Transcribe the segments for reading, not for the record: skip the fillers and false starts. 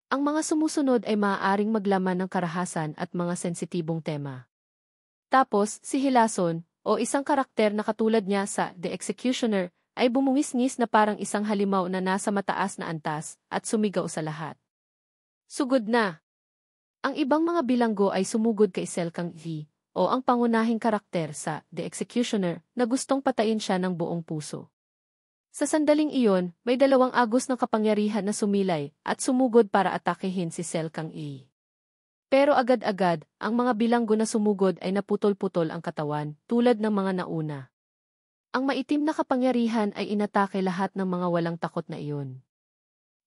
Ang mga sumusunod ay maaaring maglaman ng karahasan at mga sensitibong tema. Tapos, si Hilason, o isang karakter na katulad niya sa The Executioner, ay bumungis-ngis na parang isang halimaw na nasa mataas na antas at sumigaw sa lahat. Sugod na! Ang ibang mga bilanggo ay sumugod kay Selkang V, o ang pangunahing karakter sa The Executioner na gustong patayin siya ng buong puso. Sa sandaling iyon, may dalawang agos ng kapangyarihan na sumilay at sumugod para atakehin si Selkang E. Pero agad-agad, ang mga bilanggo na sumugod ay naputol-putol ang katawan, tulad ng mga nauna. Ang maitim na kapangyarihan ay inatake lahat ng mga walang takot na iyon.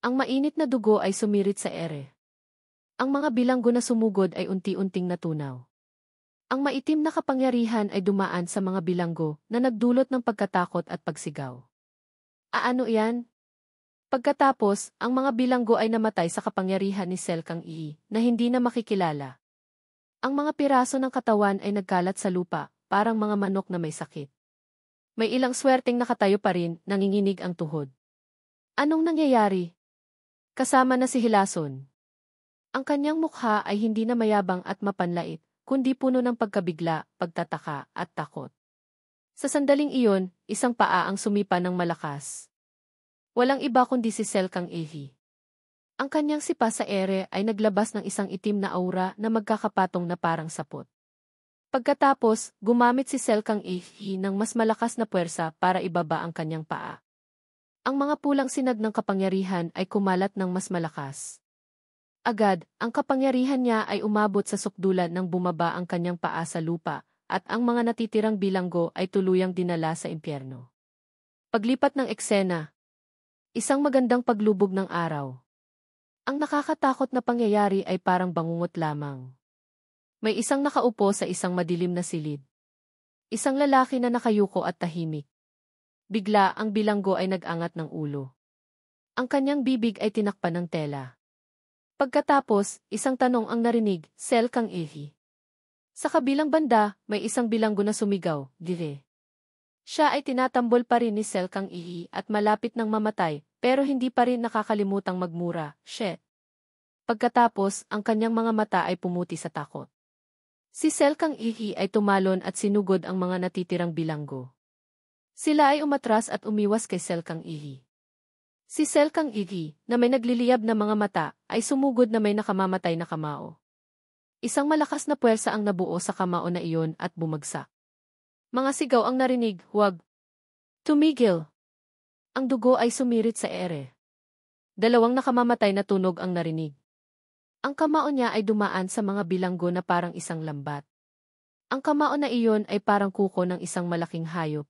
Ang mainit na dugo ay sumirit sa ere. Ang mga bilanggo na sumugod ay unti-unting natunaw. Ang maitim na kapangyarihan ay dumaan sa mga bilanggo na nagdulot ng pagkatakot at pagsigaw. Ano yan? Pagkatapos, ang mga bilanggo ay namatay sa kapangyarihan ni Selkang E na hindi na makikilala. Ang mga piraso ng katawan ay nagkalat sa lupa, parang mga manok na may sakit. May ilang swerteng nakatayo pa rin, nanginginig ang tuhod. Anong nangyayari? Kasama na si Hilason. Ang kanyang mukha ay hindi na mayabang at mapanlait, kundi puno ng pagkabigla, pagtataka, at takot. Sa sandaling iyon, isang paa ang sumipa ng malakas. Walang iba kundi si Selkang Ehi. Ang kanyang sipa sa ere ay naglabas ng isang itim na aura na magkakapatong na parang sapot. Pagkatapos, gumamit si Selkang Ehi ng mas malakas na puwersa para ibaba ang kanyang paa. Ang mga pulang sinag ng kapangyarihan ay kumalat ng mas malakas. Agad, ang kapangyarihan niya ay umabot sa sukdulan nang bumaba ang kanyang paa sa lupa, at ang mga natitirang bilanggo ay tuluyang dinala sa impyerno. Paglipat ng eksena. Isang magandang paglubog ng araw. Ang nakakatakot na pangyayari ay parang bangungot lamang. May isang nakaupo sa isang madilim na silid. Isang lalaki na nakayuko at tahimik. Bigla ang bilanggo ay nag-angat ng ulo. Ang kanyang bibig ay tinakpan ng tela. Pagkatapos, isang tanong ang narinig, Selkang Ehi. Sa kabilang banda, may isang bilanggo na sumigaw, dire. Siya ay tinatambol pa rin ni Selkang Ehi at malapit ng mamatay, pero hindi pa rin nakakalimutang magmura, shit. Pagkatapos, ang kanyang mga mata ay pumuti sa takot. Si Selkang Ehi ay tumalon at sinugod ang mga natitirang bilanggo. Sila ay umatras at umiwas kay Selkang Ehi. Si Selkang Ehi, na may nagliliyab na mga mata, ay sumugod na may nakamamatay na kamao. Isang malakas na puwersa ang nabuo sa kamao na iyon at bumagsak. Mga sigaw ang narinig, huwag. Tumigil. Ang dugo ay sumirit sa ere. Dalawang nakamamatay na tunog ang narinig. Ang kamao niya ay dumaan sa mga bilanggo na parang isang lambat. Ang kamao na iyon ay parang kuko ng isang malaking hayop.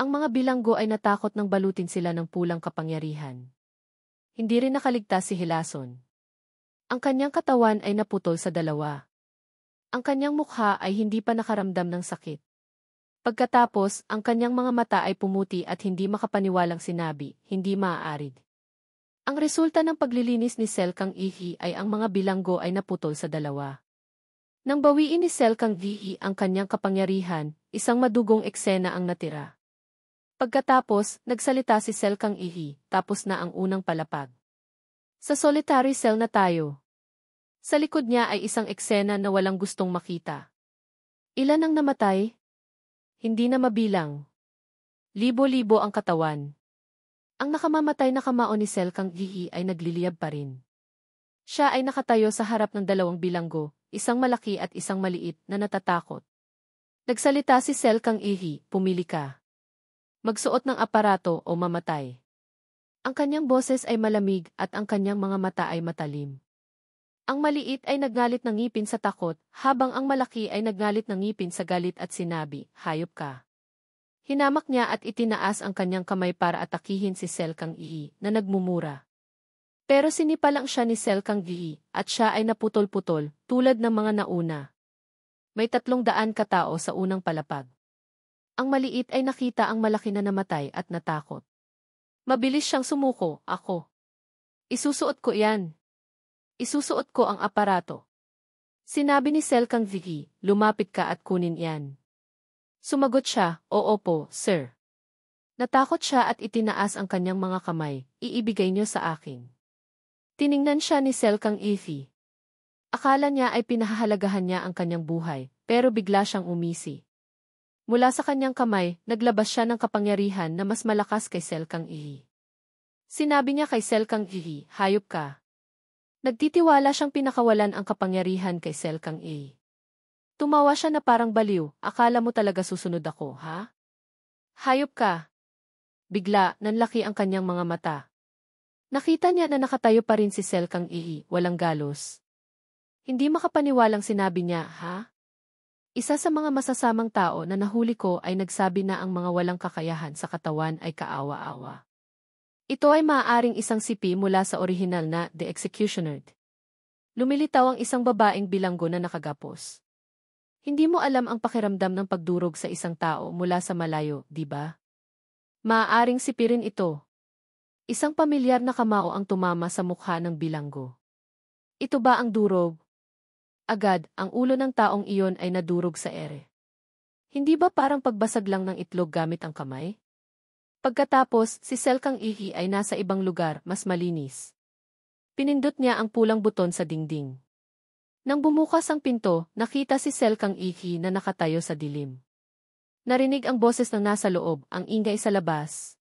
Ang mga bilanggo ay natakot nang balutin sila ng pulang kapangyarihan. Hindi rin nakaligtas si Hilason. Ang kanyang katawan ay naputol sa dalawa. Ang kanyang mukha ay hindi pa nakaramdam ng sakit. Pagkatapos, ang kanyang mga mata ay pumuti at hindi makapaniwalang sinabi, hindi maaari. Ang resulta ng paglilinis ni Selkang Ehi ay ang mga bilanggo ay naputol sa dalawa. Nang bawiin ni Selkang Ehi ang kanyang kapangyarihan, isang madugong eksena ang natira. Pagkatapos, nagsalita si Selkang Ehi, tapos na ang unang palapag. Sa solitary cell na tayo. Sa likod niya ay isang eksena na walang gustong makita. Ilan ang namatay? Hindi na mabilang. Libo-libo ang katawan. Ang nakamamatay na kamao ni Selkang Ehi ay nagliliyab pa rin. Siya ay nakatayo sa harap ng dalawang bilanggo, isang malaki at isang maliit na natatakot. Nagsalita si Selkang Ehi, pumili ka. Magsuot ng aparato o mamatay. Ang kanyang boses ay malamig at ang kanyang mga mata ay matalim. Ang maliit ay nagngalit ng ngipin sa takot, habang ang malaki ay nagngalit ng ngipin sa galit at sinabi, hayop ka. Hinamak niya at itinaas ang kanyang kamay para atakihin si Selkang Ehi na nagmumura. Pero sinipa lang siya ni Selkang Ehi at siya ay naputol-putol tulad ng mga nauna. May 300 katao sa unang palapag. Ang maliit ay nakita ang malaki na namatay at natakot. Mabilis siyang sumuko, ako. Isusuot ko yan. Isusuot ko ang aparato. Sinabi ni Selkang Ehi, lumapit ka at kunin yan. Sumagot siya, oo po, sir. Natakot siya at itinaas ang kanyang mga kamay, iibigay niyo sa akin. Tiningnan siya ni Selkang Ifi. Akala niya ay pinahahalagahan niya ang kanyang buhay, pero bigla siyang umisi. Mula sa kanyang kamay, naglabas siya ng kapangyarihan na mas malakas kay Selkang Ihi. Sinabi niya kay Selkang Ihi, hayop ka. Nagtitiwala siyang pinakawalan ang kapangyarihan kay Selkang Ihi. Tumawa siya na parang baliw, akala mo talaga susunod ako, ha? Hayop ka. Bigla, nanlaki ang kanyang mga mata. Nakita niya na nakatayo pa rin si Selkang Ihi, walang galos. Hindi makapaniwalang sinabi niya, ha? Isa sa mga masasamang tao na nahuli ko ay nagsabi na ang mga walang kakayahan sa katawan ay kaawa-awa. Ito ay maaaring isang sipi mula sa orihinal na The Executioner. Lumilitaw ang isang babaeng bilanggo na nakagapos. Hindi mo alam ang pakiramdam ng pagdurog sa isang tao mula sa malayo, di ba? Maaaring sipi rin ito. Isang pamilyar na kamao ang tumama sa mukha ng bilanggo. Ito ba ang durog? Agad, ang ulo ng taong iyon ay nadurog sa ere. Hindi ba parang pagbasag lang ng itlog gamit ang kamay? Pagkatapos, si Selkang Ihi ay nasa ibang lugar, mas malinis. Pinindot niya ang pulang buton sa dingding. Nang bumukas ang pinto, nakita si Selkang Ihi na nakatayo sa dilim. Narinig ang boses ng nasa loob, ang ingay sa labas.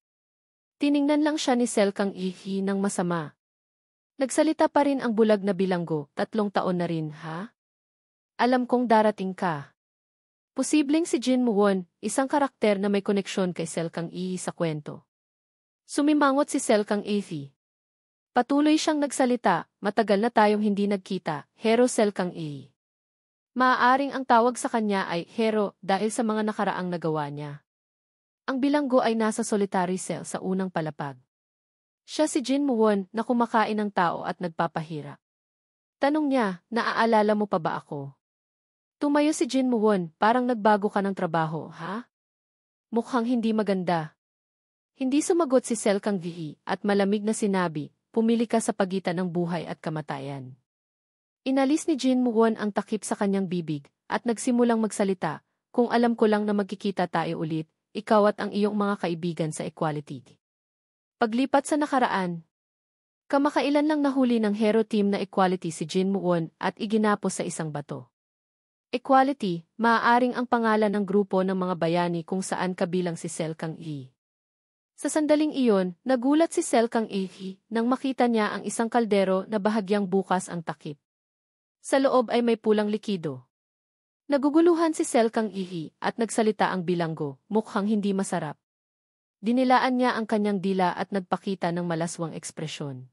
Tiningnan lang siya ni Selkang Ihi ng masama. Nagsalita pa rin ang bulag na bilanggo, 3 taon na rin, ha? Alam kong darating ka. Posibleng si Jin Muwon, isang karakter na may koneksyon kay Selkang Ihi sa kwento. Sumimangot si Selkang Ihi. Patuloy siyang nagsalita, matagal na tayong hindi nagkita, Hero Selkang Ihi. Maaaring ang tawag sa kanya ay Hero dahil sa mga nakaraang nagawa niya. Ang bilanggo ay nasa solitary cell sa unang palapag. Siya si Jin Muwon na kumakain ng tao at nagpapahirap. Tanong niya, naaalala mo pa ba ako? Tumayo si Jin Muwon, parang nagbago ka ng trabaho, ha? Mukhang hindi maganda. Hindi sumagot si Selkang Ihi at malamig na sinabi, pumili ka sa pagitan ng buhay at kamatayan. Inalis ni Jin Muwon ang takip sa kanyang bibig at nagsimulang magsalita, kung alam ko lang na magkikita tayo ulit, ikaw at ang iyong mga kaibigan sa Equality. Paglipat sa nakaraan, kamakailan lang nahuli ng hero team na Equality si Jin Muwon at iginapos sa isang bato. Equality, maaaring ang pangalan ng grupo ng mga bayani kung saan kabilang si Selkang Ihi. Sa sandaling iyon, nagulat si Selkang Ihi nang makita niya ang isang kaldero na bahagyang bukas ang takip. Sa loob ay may pulang likido. Naguguluhan si Selkang Ihi at nagsalita ang bilanggo, mukhang hindi masarap. Dinilaan niya ang kanyang dila at nagpakita ng malaswang ekspresyon.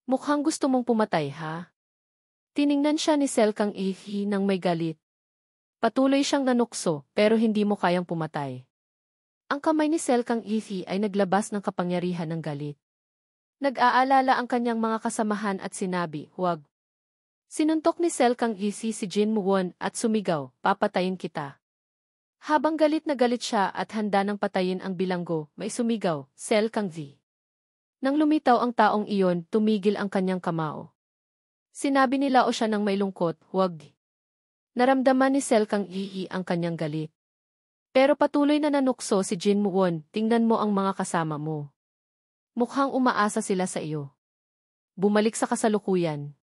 Mukhang gusto mong pumatay, ha? Tiningnan siya ni Selkang Ihi nang may galit. Patuloy siyang nanukso, pero hindi mo kayang pumatay. Ang kamay ni Selkang Ihi ay naglabas ng kapangyarihan ng galit. Nag-aalala ang kanyang mga kasamahan at sinabi, huwag. Sinuntok ni Selkang Ihi si Jin Muwon at sumigaw, papatayin kita. Habang galit na galit siya at handa nang patayin ang bilanggo, may sumigaw, Selkang Ihi. Nang lumitaw ang taong iyon, tumigil ang kanyang kamao. Sinabi nila o siya ng may lungkot, huwag. Naramdaman ni Selkang Ihi ang kanyang galit. Pero patuloy na nanukso si Jin Muwon, tingnan mo ang mga kasama mo. Mukhang umaasa sila sa iyo. Bumalik sa kasalukuyan.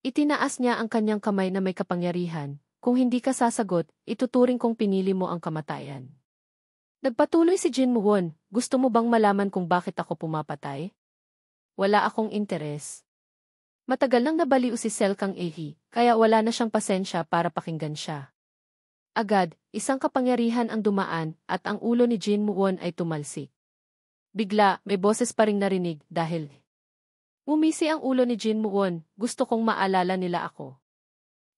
Itinaas niya ang kanyang kamay na may kapangyarihan. Kung hindi ka sasagot, ituturing kong pinili mo ang kamatayan. Nagpatuloy si Jin Muwon, gusto mo bang malaman kung bakit ako pumapatay? Wala akong interes. Matagal nang nabaliw si Selkang Ihi, kaya wala na siyang pasensya para pakinggan siya. Agad, isang kapangyarihan ang dumaan at ang ulo ni Jin Muwon ay tumalsik. Bigla, may boses pa ring narinig dahil umisi ang ulo ni Jin Muwon, gusto kong maalala nila ako.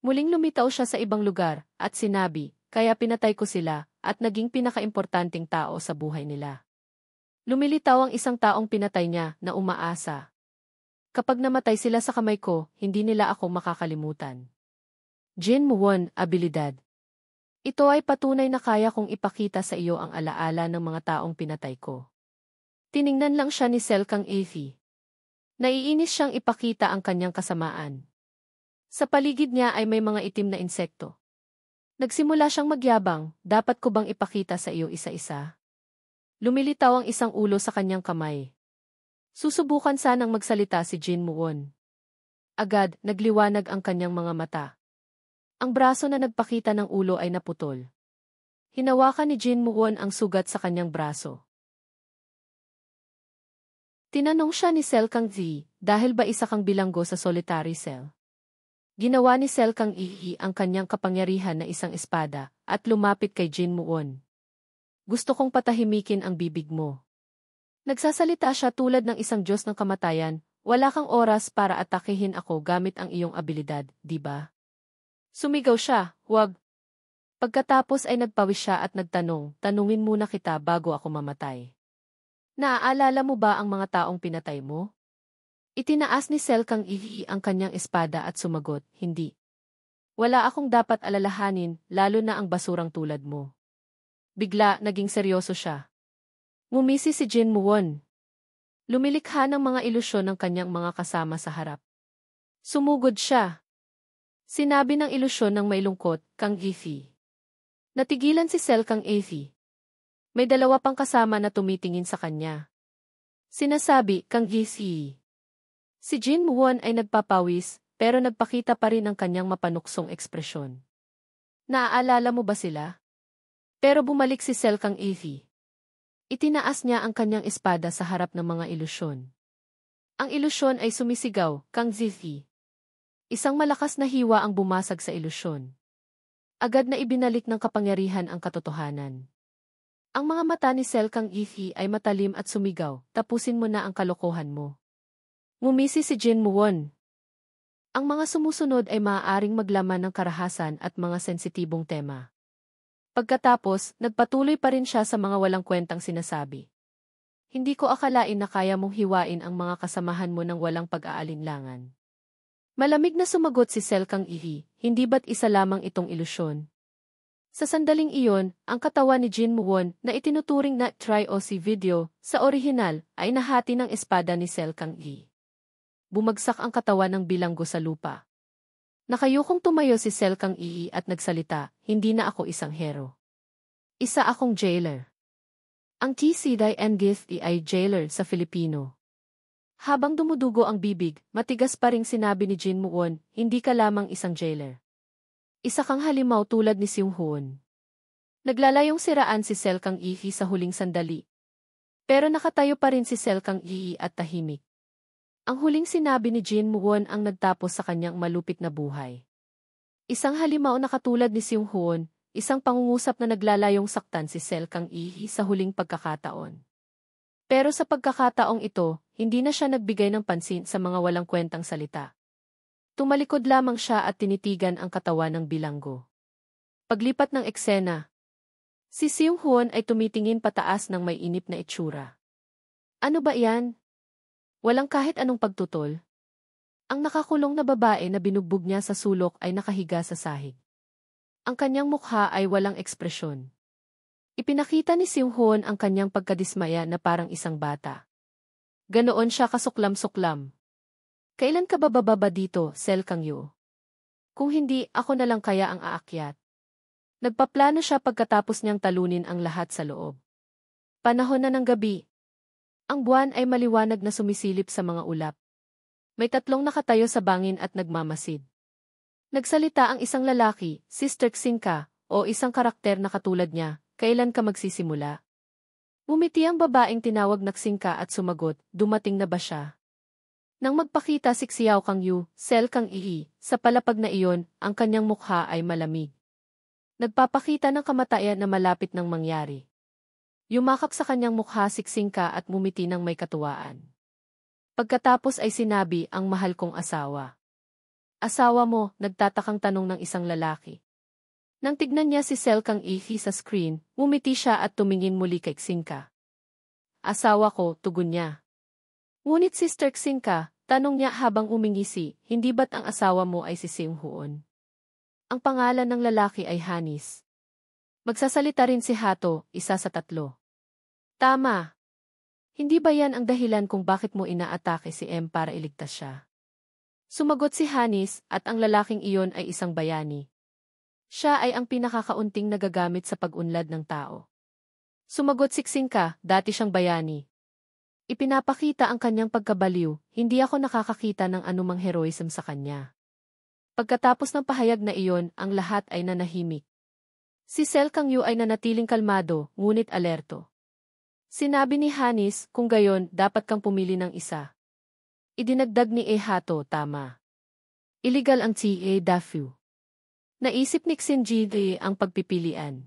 Muling lumitaw siya sa ibang lugar at sinabi, kaya pinatay ko sila at naging pinakaimportanteng tao sa buhay nila. Lumilitaw ang isang taong pinatay niya na umaasa. Kapag namatay sila sa kamay ko, hindi nila ako makakalimutan. Jin Muwon, abilidad. Ito ay patunay na kaya kong ipakita sa iyo ang alaala ng mga taong pinatay ko. Tiningnan lang siya ni Selkang Ihi. Naiinis siyang ipakita ang kanyang kasamaan. Sa paligid niya ay may mga itim na insekto. Nagsimula siyang magyabang, dapat ko bang ipakita sa iyo isa-isa? Lumilitaw ang isang ulo sa kanyang kamay. Susubukan sanang magsalita si Jin Muwon. Agad, nagliwanag ang kanyang mga mata. Ang braso na nagpakita ng ulo ay naputol. Hinawakan ni Jin Muwon ang sugat sa kanyang braso. Tinanong siya ni Sel Kang Zi, dahil ba isa kang bilanggo sa solitary cell? Ginawa ni Sel Kang Ihi ang kanyang kapangyarihan na isang espada, at lumapit kay Jin Muwon. Gusto kong patahimikin ang bibig mo. Nagsasalita siya tulad ng isang Diyos ng kamatayan, wala kang oras para atakihin ako gamit ang iyong abilidad, di ba? Sumigaw siya, huwag. Pagkatapos ay nagpawis siya at nagtanong, tanungin muna kita bago ako mamatay. Naaalala mo ba ang mga taong pinatay mo? Itinaas ni Sel Kang Ihi ang kanyang espada at sumagot, hindi. Wala akong dapat alalahanin, lalo na ang basurang tulad mo. Bigla, naging seryoso siya. Ngumisi si Jin Muwon. Lumilikha ng mga ilusyon ng kanyang mga kasama sa harap. Sumugod siya. Sinabi ng ilusyon ng may lungkot, Kang Ihi. Natigilan si Sel Kang Ihi. May dalawa pang kasama na tumitingin sa kanya. Sinasabi, Kang Ihi. Si Jin Muwon ay nagpapawis, pero nagpakita pa rin ang kanyang mapanuksong ekspresyon. Naaalala mo ba sila? Pero bumalik si Sel Kang Ihi. Itinaas niya ang kanyang espada sa harap ng mga ilusyon. Ang ilusyon ay sumisigaw, Kang Ihi. Isang malakas na hiwa ang bumasag sa ilusyon. Agad na ibinalik ng kapangyarihan ang katotohanan. Ang mga mata ni Sel Kang Ihi ay matalim at sumigaw, tapusin mo na ang kalokohan mo. Ngumisi si Jin Muwon. Ang mga sumusunod ay maaaring maglaman ng karahasan at mga sensitibong tema. Pagkatapos, nagpatuloy pa rin siya sa mga walang kwentang sinasabi. Hindi ko akalain na kaya mong hiwain ang mga kasamahan mo ng walang pag-aalinlangan. Malamig na sumagot si Sel Kang Ihi, hindi ba't isa lamang itong ilusyon? Sa sandaling iyon, ang katawan ni Jin Muwon na itinuturing na Tri-OC video sa orihinal ay nahati ng espada ni Sel Kang Ihi. Bumagsak ang katawan ng bilanggo sa lupa. Nakayukong tumayo si Sel Kang Ihi at nagsalita, hindi na ako isang hero. Isa akong jailer. Ang TCDI Ngith ay jailer sa Filipino. Habang dumudugo ang bibig, matigas pa ring sinabi ni Jin Muwon, hindi ka lamang isang jailer. Isa kang halimaw tulad ni Seung Hoon. Naglalayong siraan si Sel Kang Ihi sa huling sandali. Pero nakatayo pa rin si Sel Kang Ihi at tahimik. Ang huling sinabi ni Jin Muwon ang nagtapos sa kanyang malupit na buhay. Isang halimaw na katulad ni Seung Hoon, isang pangungusap na naglalayong saktan si Sel Kang Ihi sa huling pagkakataon. Pero sa pagkakataong ito, hindi na siya nagbigay ng pansin sa mga walang kwentang salita. Tumalikod lamang siya at tinitigan ang katawan ng bilanggo. Paglipat ng eksena, si Seung Hoon ay tumitingin pataas ng may inip na itsura. Ano ba yan? Walang kahit anong pagtutol. Ang nakakulong na babae na binugbog niya sa sulok ay nakahiga sa sahig. Ang kanyang mukha ay walang ekspresyon. Ipinakita ni Seung Hoon ang kanyang pagkadismaya na parang isang bata. Ganoon siya kasuklam-suklam. Kailan ka ba bababa dito, Sel Kang Yu? Kung hindi, ako na lang kaya ang aakyat. Nagpaplano siya pagkatapos niyang talunin ang lahat sa loob. Panahon na ng gabi. Ang buwan ay maliwanag na sumisilip sa mga ulap. May tatlong nakatayo sa bangin at nagmamasid. Nagsalita ang isang lalaki, Sister Xingka, o isang karakter na katulad niya, kailan ka magsisimula? Ngumiti ang babaeng tinawag na Xingka at sumagot, dumating na ba siya? Nang magpakita si Xiao Kang Yu, Sel Kang Ihi, sa palapag na iyon, ang kanyang mukha ay malamig. Nagpapakita ng kamatayan na malapit ng mangyari. Yumakap sa kanyang mukha si Xingka at ngumiti ng may katuwaan. Pagkatapos ay sinabi ang mahal kong asawa. Asawa mo, nagtatakang tanong ng isang lalaki. Nang tignan niya si Sel Kang Ihi sa screen, ngumiti siya at tumingin muli kay Xingka. Asawa ko, tugon niya. Ngunit Sister Xingka, tanong niya habang umingisi, hindi ba't ang asawa mo ay si Seung Hoon? Ang pangalan ng lalaki ay Hanis. Magsasalita rin si Hato, isa sa tatlo. Tama. Hindi ba yan ang dahilan kung bakit mo inaatake si M para iligtas siya? Sumagot si Hanis at ang lalaking iyon ay isang bayani. Siya ay ang pinakakaunting nagagamit sa pag-unlad ng tao. Sumagot si Xingka, dati siyang bayani. Ipinapakita ang kanyang pagkabaliw, hindi ako nakakakita ng anumang heroism sa kanya. Pagkatapos ng pahayag na iyon, ang lahat ay nanahimik. Si Sel Kangyu ay nanatiling kalmado, ngunit alerto. Sinabi ni Hanis, kung gayon, dapat kang pumili ng isa. Idinagdag ni Hato, tama. Illegal ang Ta Dafu. Naisip ni Xinji ang pagpipilian.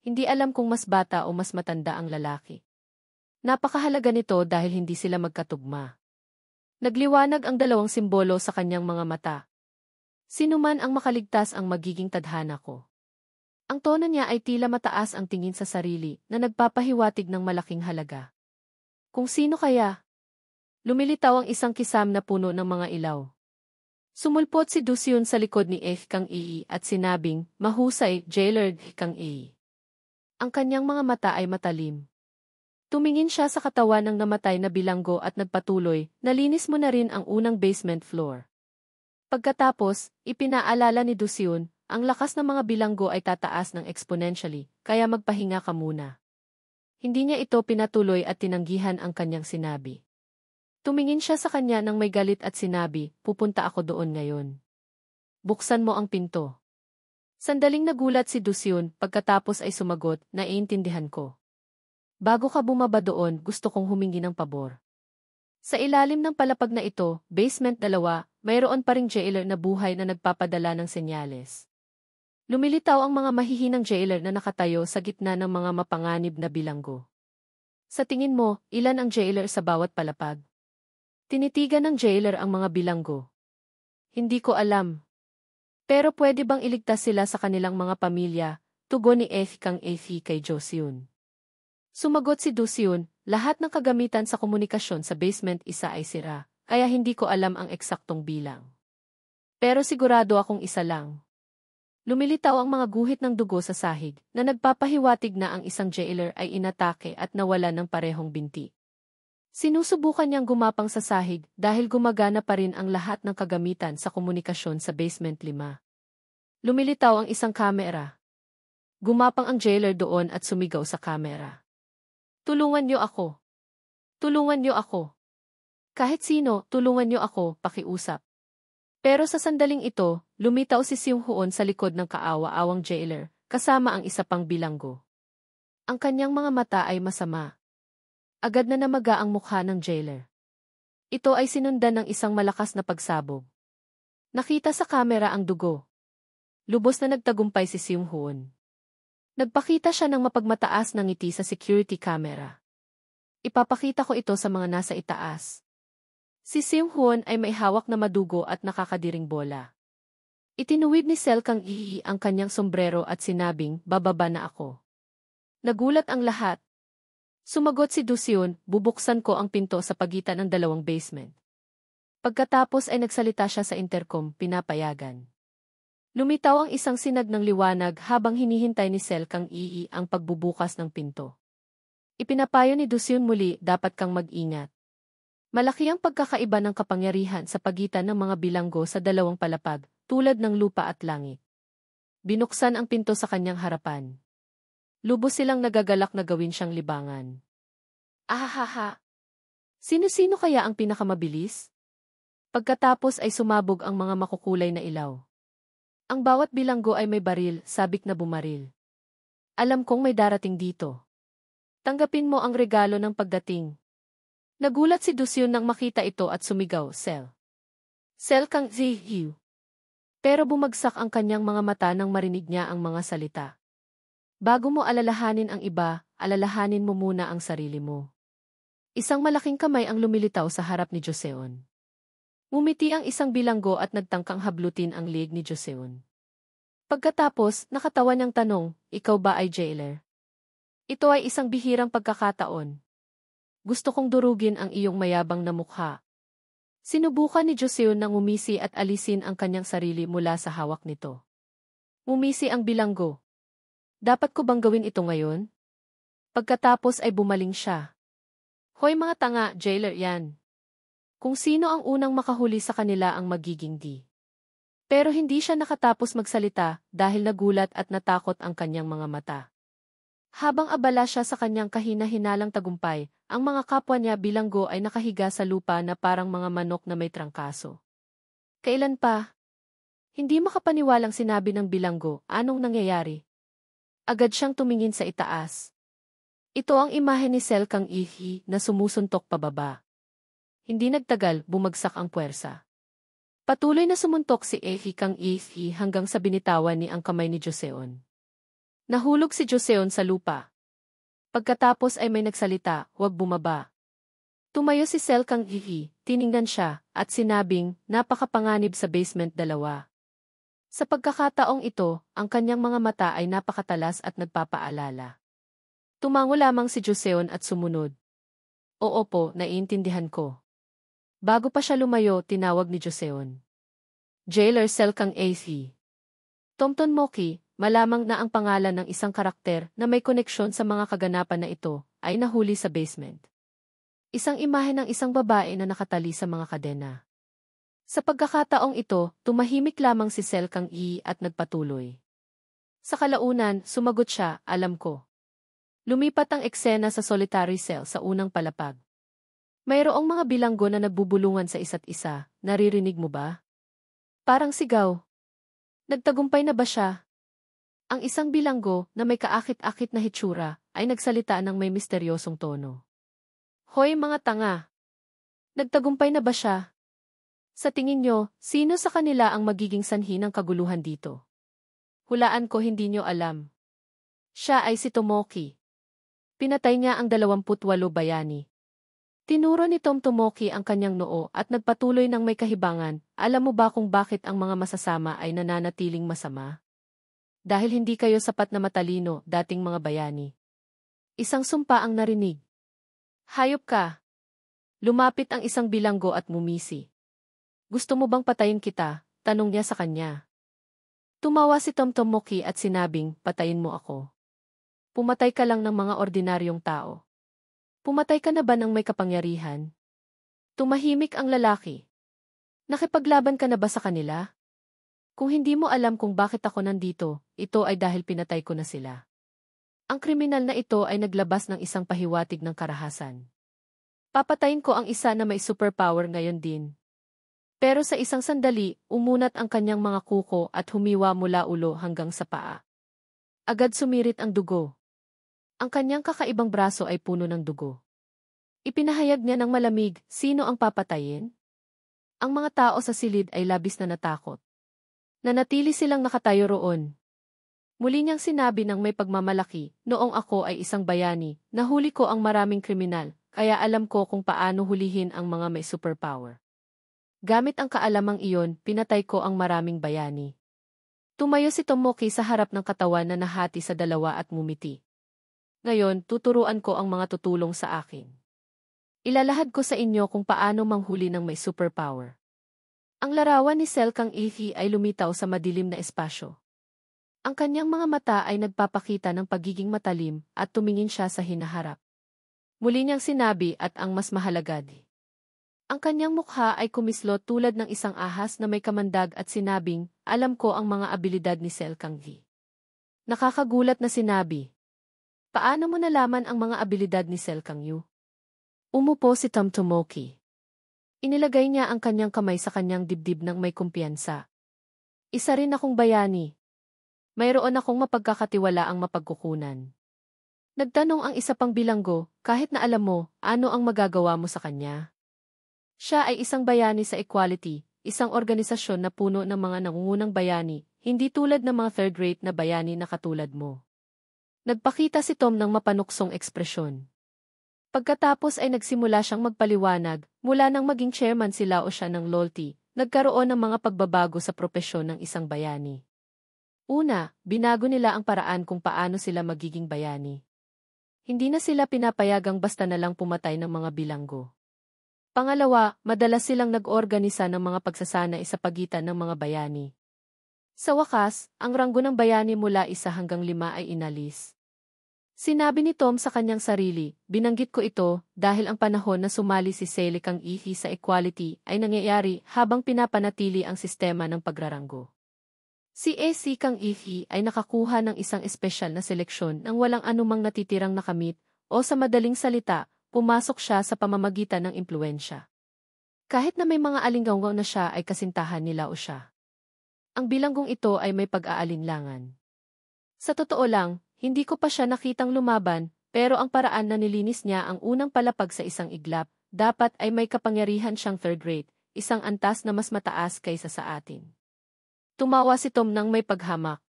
Hindi alam kung mas bata o mas matanda ang lalaki. Napakahalaga nito dahil hindi sila magkatugma. Nagliwanag ang dalawang simbolo sa kanyang mga mata. Sino man ang makaligtas ang magiging tadhana ko. Ang tono niya ay tila mataas ang tingin sa sarili na nagpapahiwatig ng malaking halaga. Kung sino kaya? Lumilitaw ang isang kisam na puno ng mga ilaw. Sumulpot si Dusyun sa likod ni Kang Ii at sinabing, mahusay, jailer Kang Ii. Ang kanyang mga mata ay matalim. Tumingin siya sa katawan ng namatay na bilanggo at nagpatuloy, nalinis mo na rin ang unang basement floor. Pagkatapos, ipinaalala ni Dusyun, ang lakas ng mga bilanggo ay tataas ng exponentially, kaya magpahinga ka muna. Hindi niya ito pinatuloy at tinanggihan ang kanyang sinabi. Tumingin siya sa kanya nang may galit at sinabi, pupunta ako doon ngayon. Buksan mo ang pinto. Sandaling nagulat si Dusyun, pagkatapos ay sumagot, naiintindihan ko. Bago ka bumaba doon, gusto kong humingi ng pabor. Sa ilalim ng palapag na ito, basement 2, mayroon pa ring jailer na buhay na nagpapadala ng senyales. Lumilitaw ang mga mahihinang jailer na nakatayo sa gitna ng mga mapanganib na bilanggo. Sa tingin mo, ilan ang jailer sa bawat palapag? Tinitigan ng jailer ang mga bilanggo. Hindi ko alam. Pero pwede bang iligtas sila sa kanilang mga pamilya? Tugon ni Kang Ii kay Joseon. Sumagot si Dusyun, lahat ng kagamitan sa komunikasyon sa basement 1 ay sira, kaya hindi ko alam ang eksaktong bilang. Pero sigurado akong isa lang. Lumilitaw ang mga guhit ng dugo sa sahig, na nagpapahiwatig na ang isang jailer ay inatake at nawala ng parehong binti. Sinusubukan niyang gumapang sa sahig dahil gumagana pa rin ang lahat ng kagamitan sa komunikasyon sa basement 5. Lumilitaw ang isang kamera. Gumapang ang jailer doon at sumigaw sa kamera. Tulungan niyo ako. Tulungan niyo ako. Kahit sino, tulungan niyo ako, pakiusap. Pero sa sandaling ito, lumitaw si Seung Hoon sa likod ng kaawa-awang jailer, kasama ang isa pang bilanggo. Ang kanyang mga mata ay masama. Agad na namaga ang mukha ng jailer. Ito ay sinundan ng isang malakas na pagsabog. Nakita sa kamera ang dugo. Lubos na nagtagumpay si Seung Hoon. Nagpakita siya ng mapagmataas na ngiti sa security camera. Ipapakita ko ito sa mga nasa itaas. Si Seung Hoon ay may hawak na madugo at nakakadiring bola. Itinuwid ni Sel Kang Ii ang kanyang sombrero at sinabing, bababa na ako. Nagulat ang lahat. Sumagot si Dusyun, bubuksan ko ang pinto sa pagitan ng 2 basement. Pagkatapos ay nagsalita siya sa intercom, pinapayagan. Lumitaw ang isang sinag ng liwanag habang hinihintay ni Sel Kang Ii ang pagbubukas ng pinto. Ipinapayo ni Dusyun muli, dapat kang mag-ingat. Malaki ang pagkakaiba ng kapangyarihan sa pagitan ng mga bilanggo sa 2 palapag, tulad ng lupa at langit. Binuksan ang pinto sa kanyang harapan. Lubos silang nagagalak na gawin siyang libangan. Ahaha! Sino-sino kaya ang pinakamabilis? Pagkatapos ay sumabog ang mga makukulay na ilaw. Ang bawat bilanggo ay may baril, sabik na bumaril. Alam kong may darating dito. Tanggapin mo ang regalo ng pagdating. Nagulat si Dusyun nang makita ito at sumigaw, Sel. Sel Kang Ii. Pero bumagsak ang kanyang mga mata nang marinig niya ang mga salita. Bago mo alalahanin ang iba, alalahanin mo muna ang sarili mo. Isang malaking kamay ang lumilitaw sa harap ni Joseon. Ngumiti ang isang bilanggo at nagtangkang hablutin ang leeg ni Joseon. Pagkatapos, nakatawa niyang tanong, ikaw ba ay jailer? Ito ay isang bihirang pagkakataon. Gusto kong durugin ang iyong mayabang na mukha. Sinubukan ni Joseon na ngumisi at alisin ang kanyang sarili mula sa hawak nito. Ngumisi ang bilanggo. Dapat ko bang gawin ito ngayon? Pagkatapos ay bumaling siya. Hoy mga tanga, jailer yan. Kung sino ang unang makahuli sa kanila ang magiging di. Pero hindi siya nakatapos magsalita dahil nagulat at natakot ang kanyang mga mata. Habang abala siya sa kanyang kahina-hinalang tagumpay, ang mga kapwa niya bilanggo ay nakahiga sa lupa na parang mga manok na may trangkaso. Kailan pa? Hindi makapaniwalang sinabi ng bilanggo, anong nangyayari? Agad siyang tumingin sa itaas. Ito ang imahe ni Sel Kang Ihi na sumusuntok pababa. Hindi nagtagal, bumagsak ang puwersa. Patuloy na sumuntok si Ihi Kang Ihi hanggang sa binitawan ni ang kamay ni Joseon. Nahulog si Joseon sa lupa. Pagkatapos ay may nagsalita, huwag bumaba. Tumayo si Sel Kang Ihi, tiningnan siya, at sinabing, napakapanganib sa basement 2. Sa pagkakataong ito, ang kanyang mga mata ay napakatalas at nagpapaalala. Tumango lamang si Joseon at sumunod. Oo po, naiintindihan ko. Bago pa siya lumayo, tinawag ni Joseon. Jailer Sel Kang Ihi. Tomton Moki, malamang na ang pangalan ng isang karakter na may koneksyon sa mga kaganapan na ito ay nahuli sa basement. Isang imahe ng isang babae na nakatali sa mga kadena. Sa pagkakataong ito, tumahimik lamang si Sel Kang Ihi at nagpatuloy. Sa kalaunan, sumagot siya, alam ko. Lumipat ang eksena sa solitary cell sa unang palapag. Mayroong mga bilanggo na nagbubulungan sa isa't isa, naririnig mo ba? Parang sigaw. Nagtagumpay na ba siya? Ang isang bilanggo na may kaakit-akit na hitsura ay nagsalita ng may misteryosong tono. Hoy mga tanga! Nagtagumpay na ba siya? Sa tingin nyo, sino sa kanila ang magiging sanhi ng kaguluhan dito? Hulaan ko hindi nyo alam. Siya ay si Tomoki. Pinatay niya ang 28 bayani. Tinuro ni Tom Tomoki ang kanyang noo at nagpatuloy ng may kahibangan, alam mo ba kung bakit ang mga masasama ay nananatiling masama? Dahil hindi kayo sapat na matalino, dating mga bayani. Isang sumpa ang narinig. Hayop ka! Lumapit ang isang bilanggo at mumisi. Gusto mo bang patayin kita? Tanong niya sa kanya. Tumawa si Tom Tomoki at sinabing, patayin mo ako. Pumatay ka lang ng mga ordinaryong tao. Pumatay ka na ba ng may kapangyarihan? Tumahimik ang lalaki. Nakipaglaban ka na ba sa kanila? Kung hindi mo alam kung bakit ako nandito, ito ay dahil pinatay ko na sila. Ang kriminal na ito ay naglabas ng isang pahiwatig ng karahasan. Papatayin ko ang isa na may superpower ngayon din. Pero sa isang sandali, umunat ang kanyang mga kuko at humiwa mula ulo hanggang sa paa. Agad sumirit ang dugo. Ang kanyang kakaibang braso ay puno ng dugo. Ipinahayag niya ng malamig, sino ang papatayin? Ang mga tao sa silid ay labis na natakot. Nanatili silang nakatayo roon. Muli niyang sinabi ng may pagmamalaki, noong ako ay isang bayani, nahuli ko ang maraming kriminal, kaya alam ko kung paano hulihin ang mga may superpower. Gamit ang kaalamang iyon, pinatay ko ang maraming bayani. Tumayo si Tomoki sa harap ng katawan na nahati sa 2 at ngumiti. Ngayon, tuturuan ko ang mga tutulong sa akin. Ilalahad ko sa inyo kung paano manghuli ng may superpower. Ang larawan ni Sel Kang Ihi ay lumitaw sa madilim na espasyo. Ang kanyang mga mata ay nagpapakita ng pagiging matalim at tumingin siya sa hinaharap. Muli niyang sinabi at ang mas mahalaga di. Ang kanyang mukha ay kumislot tulad ng isang ahas na may kamandag at sinabing, alam ko ang mga abilidad ni Sel Kang Ihi. Nakakagulat na sinabi. Paano mo nalaman ang mga abilidad ni Sel Kang Ihi? Umupo si Tom Tomoki. Inilagay niya ang kanyang kamay sa kanyang dibdib ng may kumpiyansa. Isa rin akong bayani. Mayroon akong mapagkakatiwalaang mapagkukunan. Nagtanong ang isa pang bilanggo, kahit na alam mo, ano ang magagawa mo sa kanya? Siya ay isang bayani sa Equality, isang organisasyon na puno ng mga nangungunang bayani, hindi tulad ng mga third-rate na bayani na katulad mo. Nagpakita si Tom ng mapanuksong ekspresyon. Pagkatapos ay nagsimula siyang magpaliwanag, mula nang maging chairman sila o siya ng LOLTI, nagkaroon ng mga pagbabago sa propesyon ng isang bayani. Una, binago nila ang paraan kung paano sila magiging bayani. Hindi na sila pinapayagang basta na lang pumatay ng mga bilanggo. Pangalawa, madalas silang nag-organisa ng mga pagsasanay sa pagitan ng mga bayani. Sa wakas, ang ranggo ng bayani mula 1 hanggang 5 ay inalis. Sinabi ni Tom sa kanyang sarili, binanggit ko ito dahil ang panahon na sumali si Sel Kang Ihi sa Equality ay nangyayari habang pinapanatili ang sistema ng pagraranggo. Si AC Kang Ihi ay nakakuha ng isang espesyal na seleksyon ng walang anumang natitirang nakamit o sa madaling salita, pumasok siya sa pamamagitan ng impluensya. Kahit na may mga alinggaw na siya ay kasintahan ni Lao siya. Ang bilanggong ito ay may pag-aalinlangan. Sa totoo lang, hindi ko pa siya nakitang lumaban, pero ang paraan na nilinis niya ang unang palapag sa isang iglap, dapat ay may kapangyarihan siyang third rate, isang antas na mas mataas kaysa sa atin. Tumawa si Tom nang may paghamak.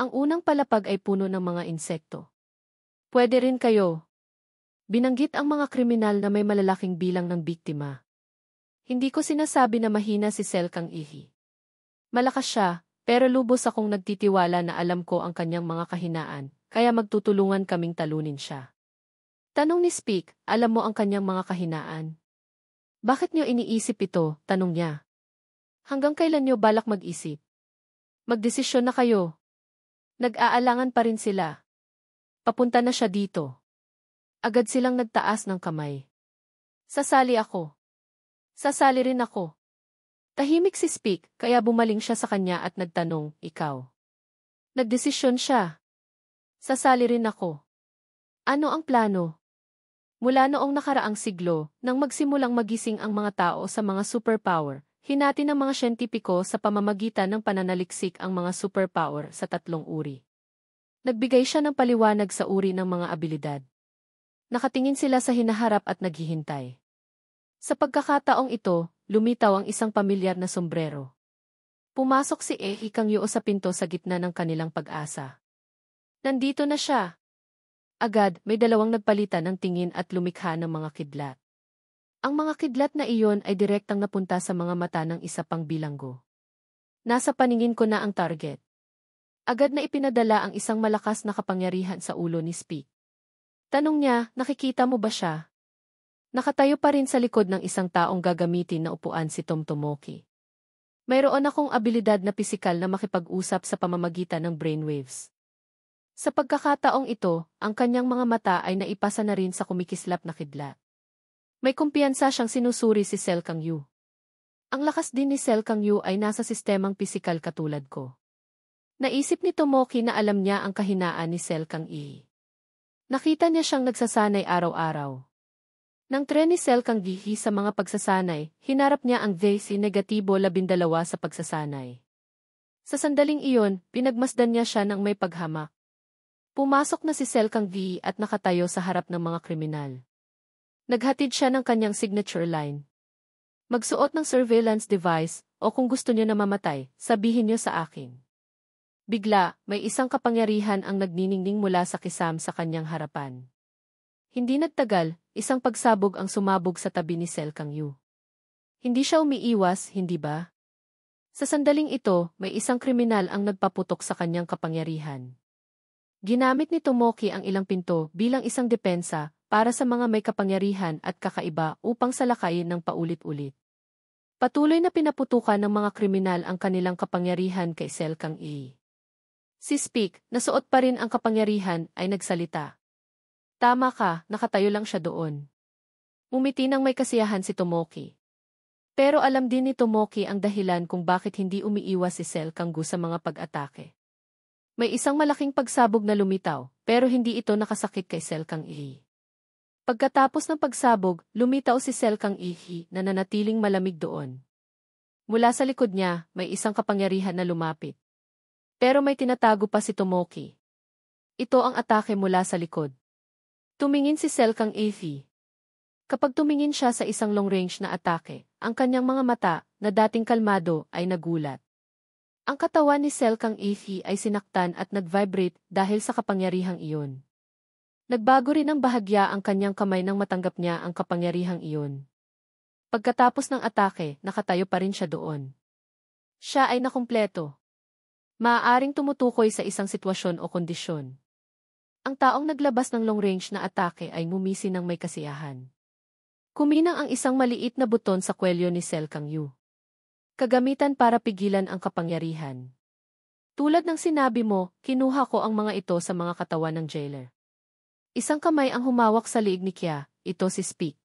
Ang unang palapag ay puno ng mga insekto. Pwede rin kayo. Binanggit ang mga kriminal na may malalaking bilang ng biktima. Hindi ko sinasabi na mahina si Sel Kang Ihi. Malakas siya, pero lubos akong nagtitiwala na alam ko ang kanyang mga kahinaan, kaya magtutulungan kaming talunin siya. Tanong ni Speak, alam mo ang kanyang mga kahinaan? Bakit niyo iniisip ito? Tanong niya. Hanggang kailan niyo balak mag-isip? Magdesisyon na kayo. Nag-aalangan pa rin sila. Papunta na siya dito. Agad silang nagtaas ng kamay. Sasali ako. Sasali rin ako. Tahimik si Speak, kaya bumaling siya sa kanya at nagtanong, ikaw. Nagdesisyon siya. Sasali rin ako. Ano ang plano? Mula noong nakaraang siglo, nang magsimulang magising ang mga tao sa mga superpower, hinati ng mga siyentipiko sa pamamagitan ng pananaliksik ang mga superpower sa tatlong uri. Nagbigay siya ng paliwanag sa uri ng mga abilidad. Nakatingin sila sa hinaharap at naghihintay. Sa pagkakataong ito, lumitaw ang isang pamilyar na sombrero. Pumasok si Ehi Kang Yu sa pinto sa gitna ng kanilang pag-asa. Nandito na siya. Agad, may dalawang nagpalitan ng tingin at lumikha ng mga kidlat. Ang mga kidlat na iyon ay direktang napunta sa mga mata ng isa pang bilanggo. Nasa paningin ko na ang target. Agad na ipinadala ang isang malakas na kapangyarihan sa ulo ni Speak. Tanong niya, nakikita mo ba siya? Nakatayo pa rin sa likod ng isang taong gagamitin na upuan si Tom Tomoki. Mayroon akong abilidad na pisikal na makipag-usap sa pamamagitan ng brainwaves. Sa pagkakataong ito, ang kanyang mga mata ay naipasa na rin sa kumikislap na kidlat. May kumpiyansa siyang sinusuri si Sel Kang Yu. Ang lakas din ni Sel Kang Yu ay nasa sistemang pisikal katulad ko. Naisip ni Tomoki na alam niya ang kahinaan ni Sel Kang Ihi. Nakita niya siyang nagsasanay araw-araw. Nang tren ni Sel Kang Ihi sa mga pagsasanay, hinarap niya ang VC negatibo 12 sa pagsasanay. Sa sandaling iyon, pinagmasdan niya siya ng may paghamak. Pumasok na si Sel Kang Ihi at nakatayo sa harap ng mga kriminal. Naghatid siya ng kanyang signature line. Magsuot ng surveillance device, o kung gusto niyo na mamatay, sabihin niyo sa akin. Bigla, may isang kapangyarihan ang nagniningning mula sa kisam sa kanyang harapan. Hindi nagtagal, isang pagsabog ang sumabog sa tabi ni Sel Kang Yu. Hindi siya umiiwas, hindi ba? Sa sandaling ito, may isang kriminal ang nagpaputok sa kanyang kapangyarihan. Ginamit ni Tomoki ang ilang pinto bilang isang depensa, para sa mga may kapangyarihan at kakaiba upang salakayin ng paulit-ulit. Patuloy na pinaputukan ng mga kriminal ang kanilang kapangyarihan kay Sel Kang Ihi. Si Speak, na suot pa rin ang kapangyarihan, ay nagsalita. Tama ka, nakatayo lang siya doon. Umiti ng may kasiyahan si Tomoki. Pero alam din ni Tomoki ang dahilan kung bakit hindi umiiwas si Sel Kang Gu sa mga pag-atake. May isang malaking pagsabog na lumitaw, pero hindi ito nakasakit kay Sel Kang Ihi. Pagkatapos ng pagsabog, lumitaw si Sel Kang Ihi na nanatiling malamig doon. Mula sa likod niya, may isang kapangyarihan na lumapit. Pero may tinatago pa si Tomoki. Ito ang atake mula sa likod. Tumingin si Sel Kang Ihi. Kapag tumingin siya sa isang long-range na atake, ang kanyang mga mata, na dating kalmado, ay nagulat. Ang katawan ni Sel Kang Ihi ay sinaktan at nag-vibrate dahil sa kapangyarihang iyon. Nagbago rin ang bahagya ang kanyang kamay nang matanggap niya ang kapangyarihang iyon. Pagkatapos ng atake, nakatayo pa rin siya doon. Siya ay nakumpleto. Maaaring tumutukoy sa isang sitwasyon o kondisyon. Ang taong naglabas ng long-range na atake ay ngumisi ng may kasiyahan. Kuminang ang isang maliit na buton sa kwelyo ni Sel Kang Yu. Kagamitan para pigilan ang kapangyarihan. Tulad ng sinabi mo, kinuha ko ang mga ito sa mga katawan ng jailer. Isang kamay ang humawak sa liig ni Kya, ito si Speak.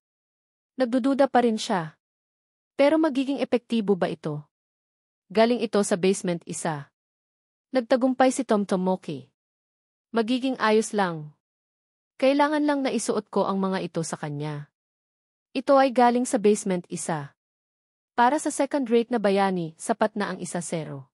Nagdududa pa rin siya. Pero magiging epektibo ba ito? Galing ito sa basement 1. Nagtagumpay si Tom Tomoki. Magiging ayos lang. Kailangan lang na isuot ko ang mga ito sa kanya. Ito ay galing sa basement 1. Para sa second-rate na bayani, sapat na ang 1-0.